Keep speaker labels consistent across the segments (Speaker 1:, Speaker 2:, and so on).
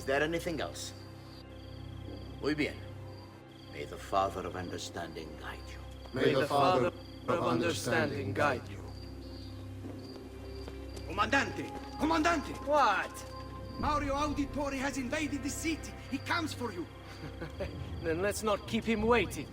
Speaker 1: Is there anything else? Muy bien. May the Father of Understanding guide you.
Speaker 2: May the Father of Understanding guide you.
Speaker 3: Comandante! Comandante!
Speaker 2: What?
Speaker 3: Mario Auditore has invaded the city. He comes for you.
Speaker 2: Then let's not keep him waiting.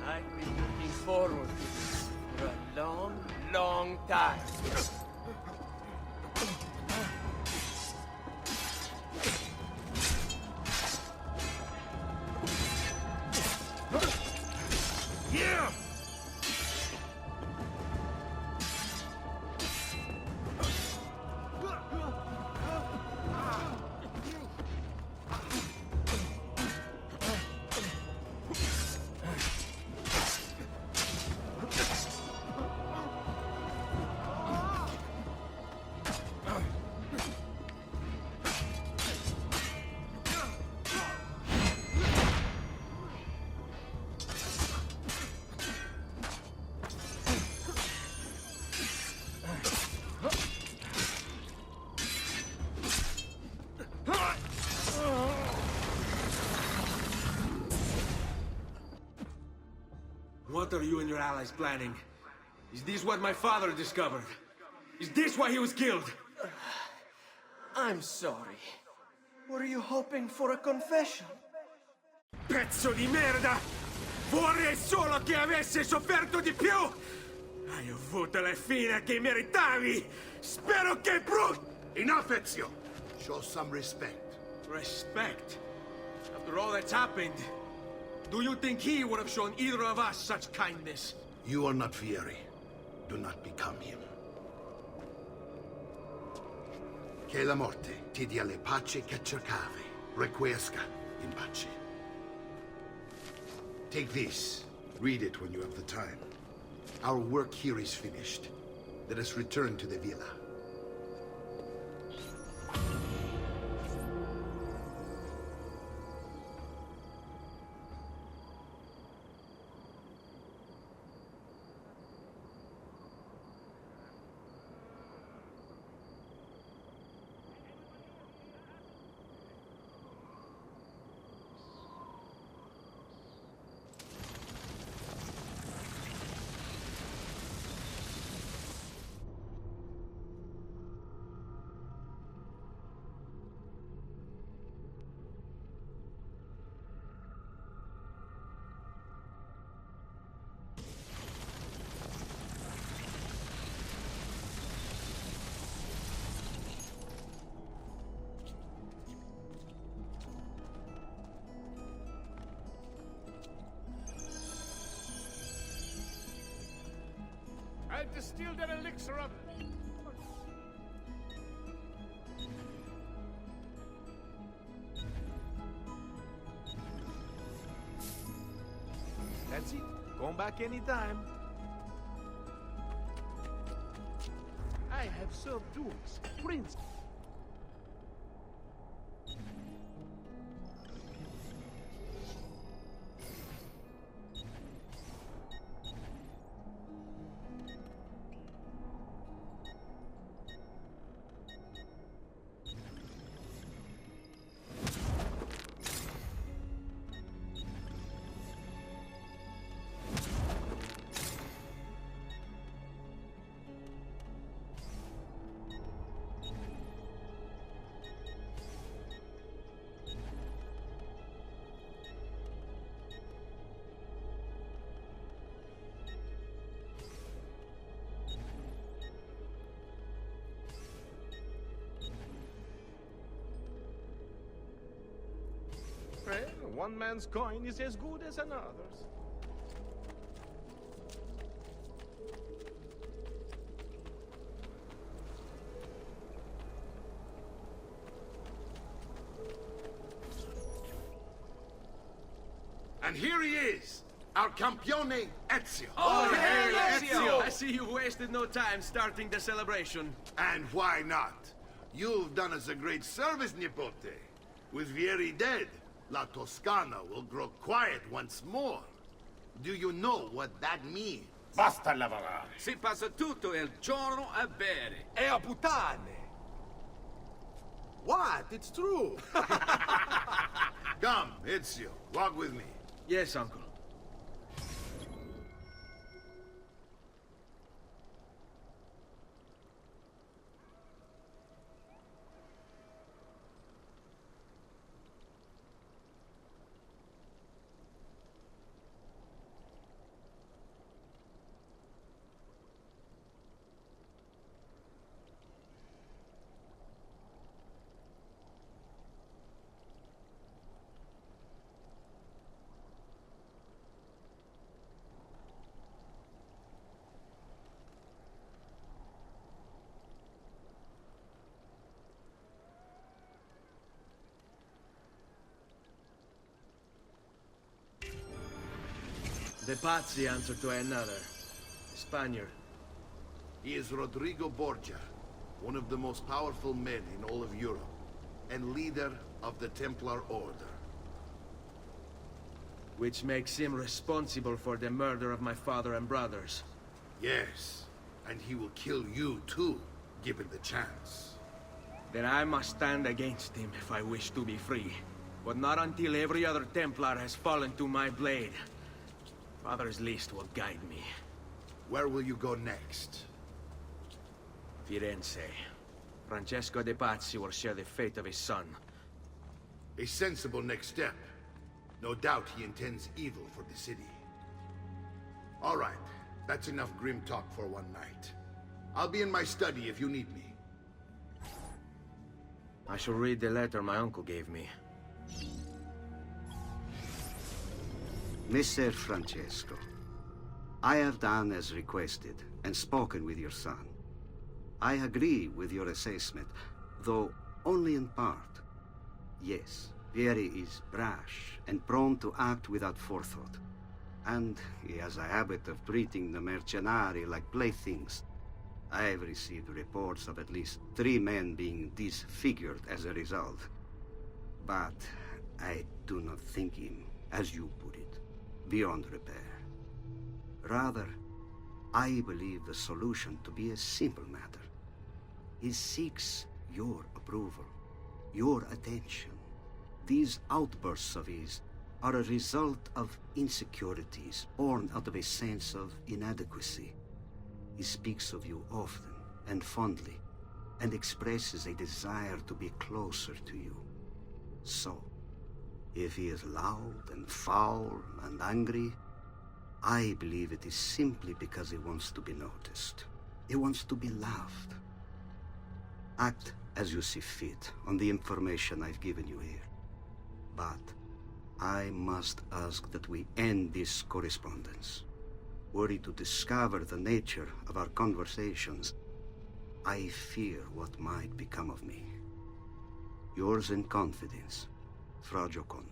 Speaker 2: I've been looking forward to this for a long, long time.
Speaker 3: Yeah! What are you and your allies planning? Is this what my father discovered? Is this why he was killed?
Speaker 2: I'm sorry. Were you hoping for a confession?
Speaker 3: Pezzo di merda! Vorrei solo che avesse sofferto di più! Hai avuto la fine che meritavi! Spero che
Speaker 4: Enough, Ezio! Show some respect.
Speaker 3: Respect? After all that's happened, do you think he would have shown either of us such kindness?
Speaker 4: You are not Fieri. Do not become him. Che la morte ti dia le pace che cercavi. Requiesca in pace. Take this. Read it when you have the time. Our work here is finished. Let us return to the villa.
Speaker 5: I've distilled an elixir of... That's it. Come back anytime. I have served dukes, prince. One man's coin is as good as another's.
Speaker 4: And here he is, our campione Ezio.
Speaker 2: Oh,
Speaker 3: hail Ezio!
Speaker 2: I see you wasted no time starting the celebration.
Speaker 4: And why not? You've done us a great service, Nipote. With Vieri dead, La Toscana will grow quiet once more. Do you know what that means?
Speaker 3: Basta lavorare.
Speaker 6: Si passa tutto il giorno a bere.
Speaker 3: E a puttane. What? It's true.
Speaker 4: Come, Ezio, walk with me.
Speaker 2: Yes, uncle. The Pazzi answer to another. Spaniard.
Speaker 4: He is Rodrigo Borgia, one of the most powerful men in all of Europe, and leader of the Templar Order.
Speaker 2: Which makes him responsible for the murder of my father and brothers.
Speaker 4: Yes, and he will kill you too, given the chance.
Speaker 2: Then I must stand against him if I wish to be free. But not until every other Templar has fallen to my blade. Father's list will guide me.
Speaker 4: Where will you go next?
Speaker 2: Firenze. Francesco de Pazzi will share the fate of his son.
Speaker 4: A sensible next step. No doubt he intends evil for the city. All right, that's enough grim talk for one night. I'll be in my study if you need me.
Speaker 2: I shall read the letter my uncle gave me.
Speaker 7: Messer Francesco, I have done as requested and spoken with your son. I agree with your assessment, though only in part. Yes, Vieri is brash and prone to act without forethought. And he has a habit of treating the mercenari like playthings. I have received reports of at least 3 men being disfigured as a result. But I do not think him, as you put it, beyond repair. Rather, I believe the solution to be a simple matter. He seeks your approval, your attention. These outbursts of his are a result of insecurities born out of a sense of inadequacy. He speaks of you often and fondly, and expresses a desire to be closer to you. So, if he is loud and foul and angry, I believe it is simply because he wants to be noticed. He wants to be loved. Act as you see fit on the information I've given you here. But I must ask that we end this correspondence. Were he to discover the nature of our conversations, I fear what might become of me. Yours in confidence, Fra Giocondo.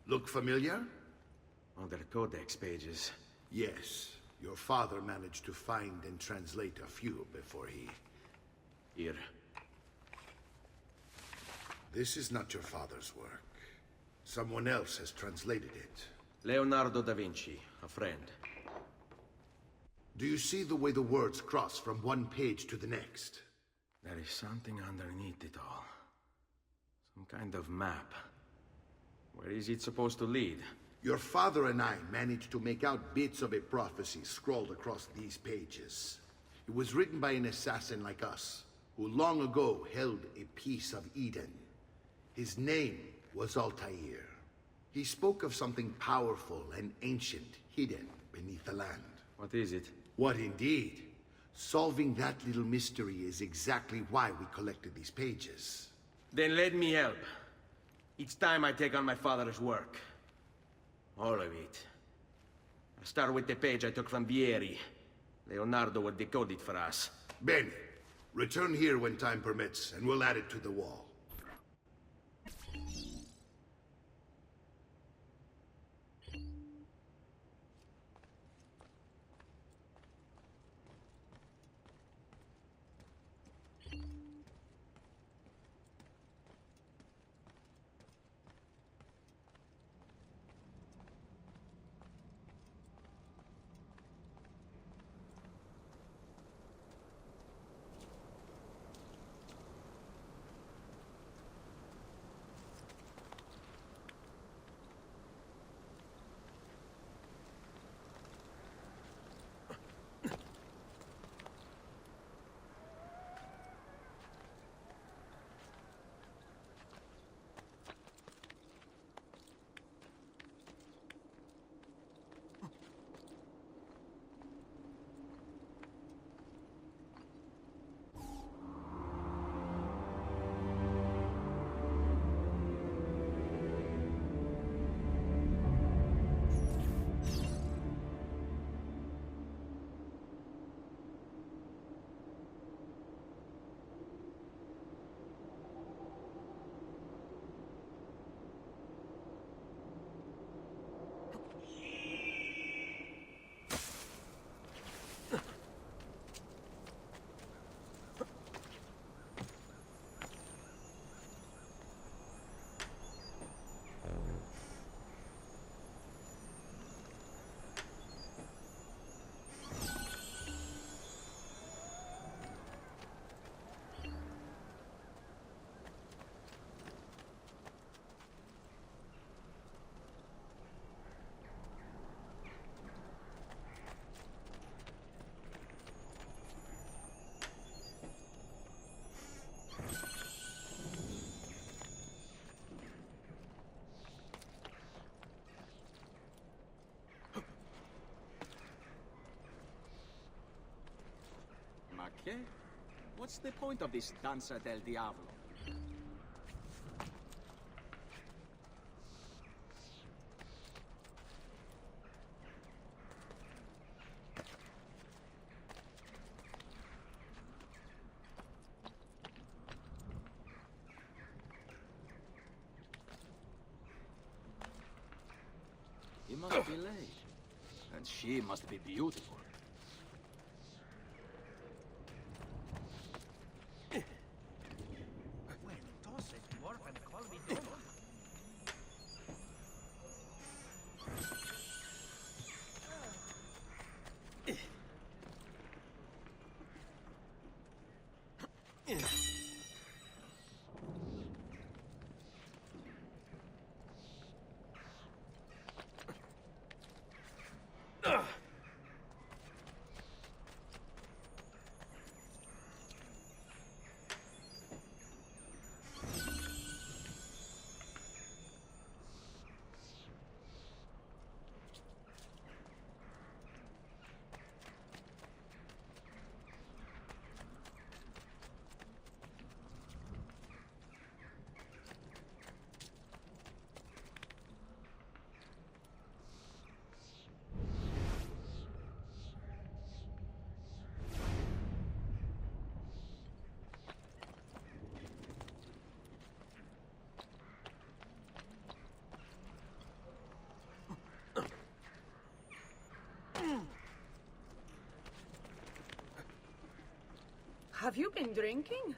Speaker 4: Look familiar?
Speaker 2: On their codex pages.
Speaker 4: Yes. Your father managed to find and translate a few before he...
Speaker 2: Here.
Speaker 4: This is not your father's work. Someone else has translated it.
Speaker 2: Leonardo da Vinci, a friend.
Speaker 4: Do you see the way the words cross from one page to the next?
Speaker 2: There is something underneath it all. Some kind of map. Where is it supposed to lead?
Speaker 4: Your father and I managed to make out bits of a prophecy scrawled across these pages. It was written by an assassin like us, who long ago held a piece of Eden. His name was Altair. He spoke of something powerful and ancient hidden beneath the land.
Speaker 2: What is it?
Speaker 4: What indeed? Solving that little mystery is exactly why we collected these pages.
Speaker 2: Then let me help. Each time I take on my father's work. All of it. I start with the page I took from Vieri. Leonardo would decode it for us.
Speaker 4: Bene. Return here when time permits, and we'll add it to the wall.
Speaker 8: Ma che? What's the point of this Danza del Diavolo? He must be late. And she must be beautiful.
Speaker 9: Have you been drinking?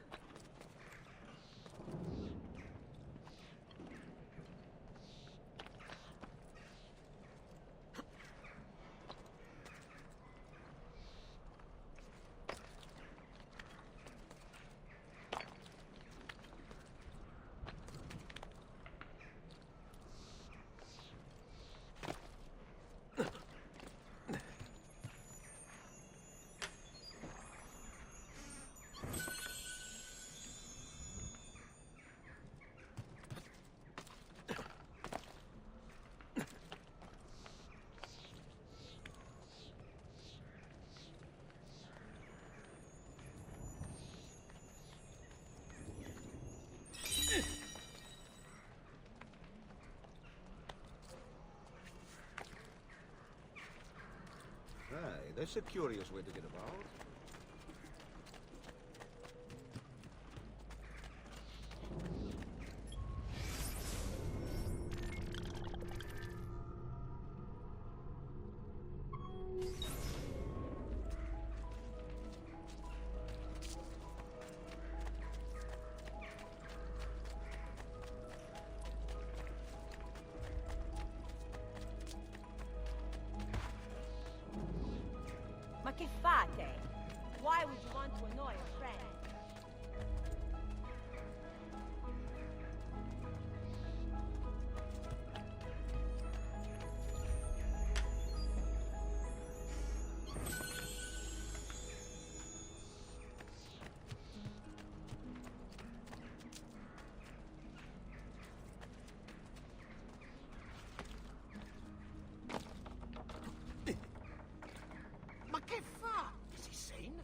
Speaker 8: That's a curious way to get about.
Speaker 10: Ma che fate? Why would you want to annoy a friend?
Speaker 3: Ma che fa? Is he sane?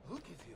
Speaker 3: Look at you.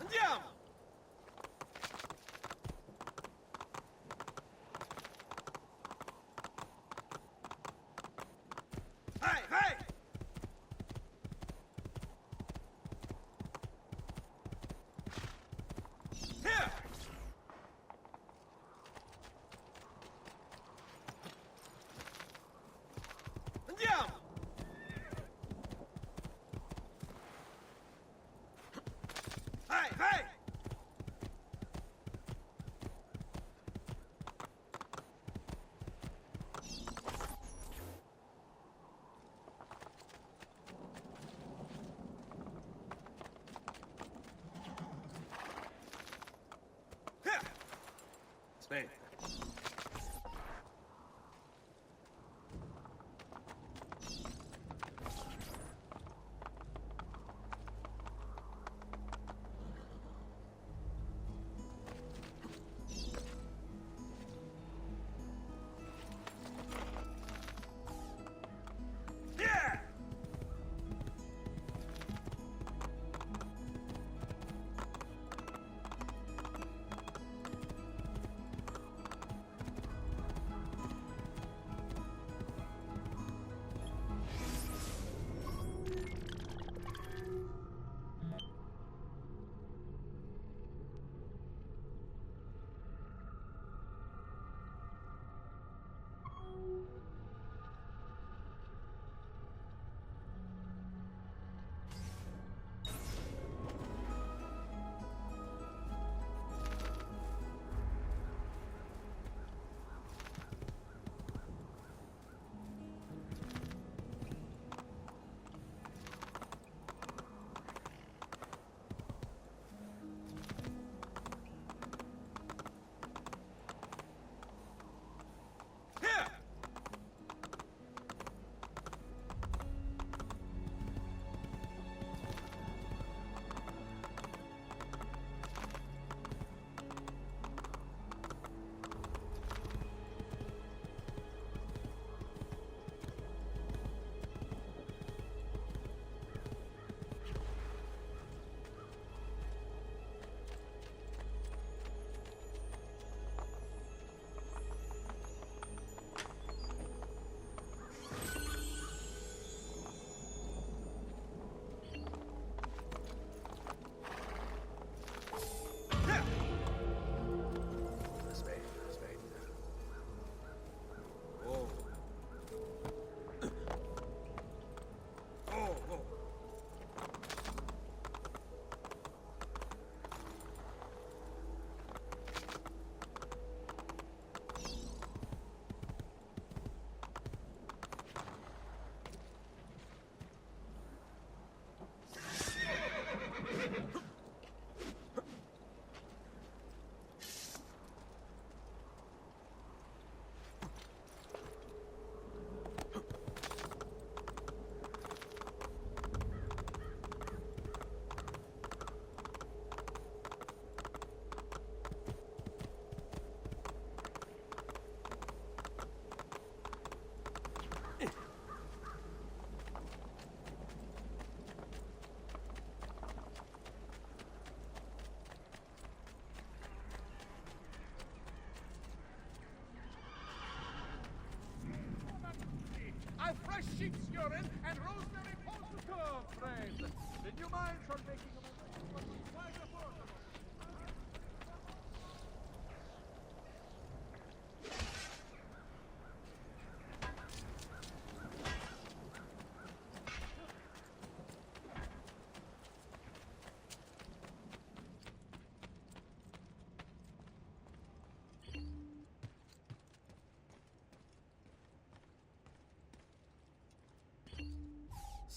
Speaker 2: Andiamo! Vai, vai! Here! Andiamo! Vai, vai! Here! Aspetta.
Speaker 5: sheep's urine and rosemary poultice, friend. Did you mind for making a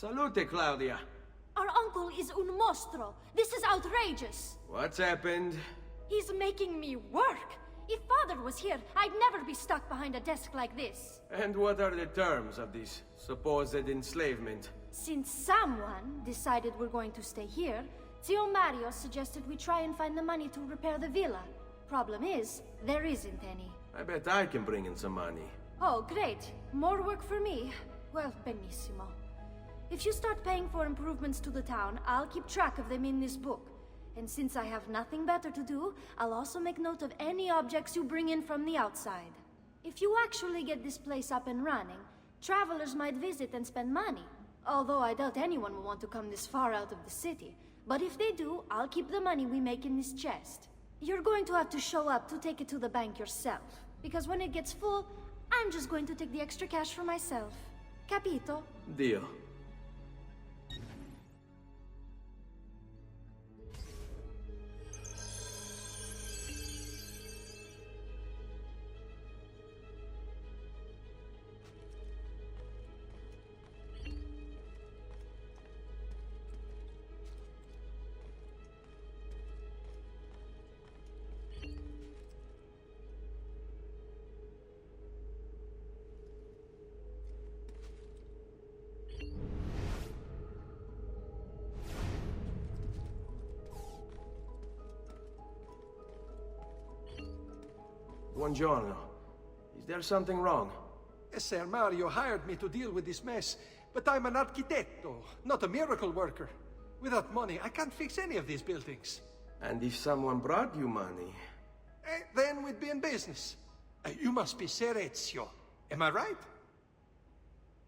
Speaker 2: Salute, Claudia.
Speaker 10: Our uncle is un mostro. This is outrageous.
Speaker 2: What's happened?
Speaker 10: He's making me work. If Father was here, I'd never be stuck behind a desk like this.
Speaker 2: And what are the terms of this supposed enslavement?
Speaker 10: Since someone decided we're going to stay here, Zio Mario suggested we try and find the money to repair the villa. Problem is, there isn't any.
Speaker 2: I bet I can bring in some money.
Speaker 10: Oh, great. More work for me. Well, benissimo. If you start paying for improvements to the town, I'll keep track of them in this book. And since I have nothing better to do, I'll also make note of any objects you bring in from the outside. If you actually get this place up and running, travelers might visit and spend money. Although I doubt anyone will want to come this far out of the city. But if they do, I'll keep the money we make in this chest. You're going to have to show up to take it to the bank yourself. Because when it gets full, I'm just going to take the extra cash for myself. Capito?
Speaker 2: Deal. Buongiorno. Is there something wrong?
Speaker 11: Ser Mario hired me to deal with this mess, but I'm an architetto, not a miracle worker. Without money, I can't fix any of these buildings.
Speaker 2: And if someone brought you money?
Speaker 11: Then we'd be in business. You must be Ser Ezio. Am I right?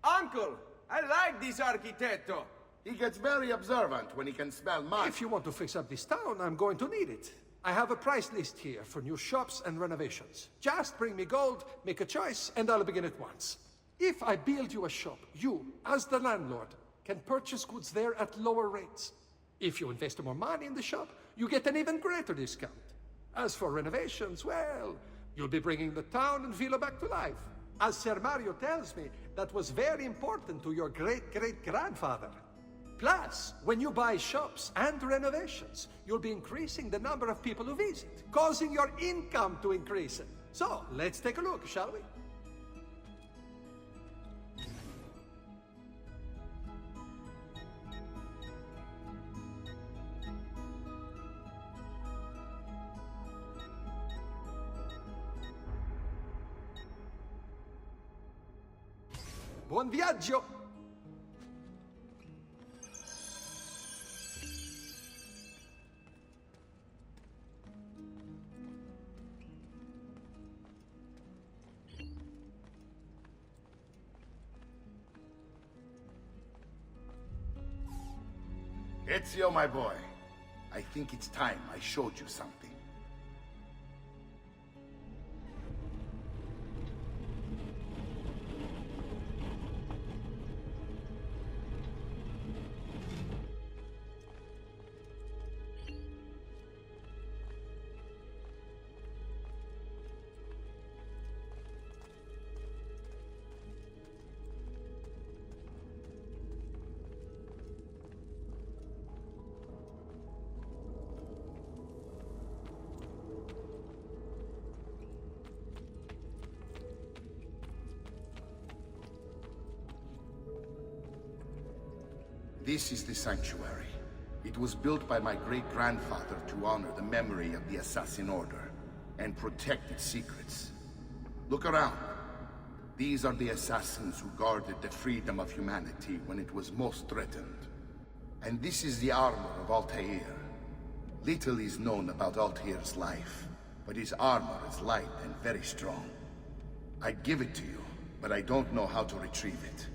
Speaker 2: Uncle! I like this architetto!
Speaker 4: He gets very observant when he can smell mud.
Speaker 11: If you want to fix up this town, I'm going to need it. I have a price list here for new shops and renovations. Just bring me gold, make a choice, and I'll begin at once. If I build you a shop, you, as the landlord, can purchase goods there at lower rates. If you invest more money in the shop, you get an even greater discount. As for renovations, well, you'll be bringing the town and villa back to life. As Ser Mario tells me, that was very important to your great-great-grandfather. Plus, when you buy shops and renovations, you'll be increasing the number of people who visit, causing your income to increase. So, let's take a look, shall we? Buon viaggio!
Speaker 4: Ezio, my boy, I think it's time I showed you something. This is the sanctuary. It was built by my great-grandfather to honor the memory of the Assassin Order and protect its secrets. Look around. These are the assassins who guarded the freedom of humanity when it was most threatened. And this is the armor of Altair. Little is known about Altair's life, but his armor is light and very strong. I'd give it to you, but I don't know how to retrieve it.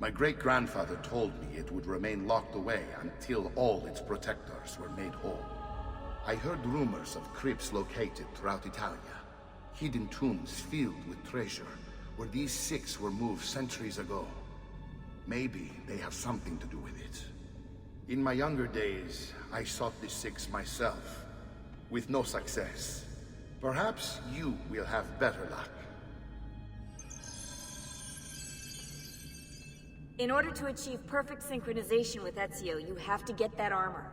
Speaker 4: My great-grandfather told me it would remain locked away until all its protectors were made whole. I heard rumors of crypts located throughout Italia, hidden tombs filled with treasure, where these six were moved centuries ago. Maybe they have something to do with it. In my younger days, I sought the six myself, with no success. Perhaps you will have better luck.
Speaker 12: In order to achieve perfect synchronization with Ezio, you have to get that armor.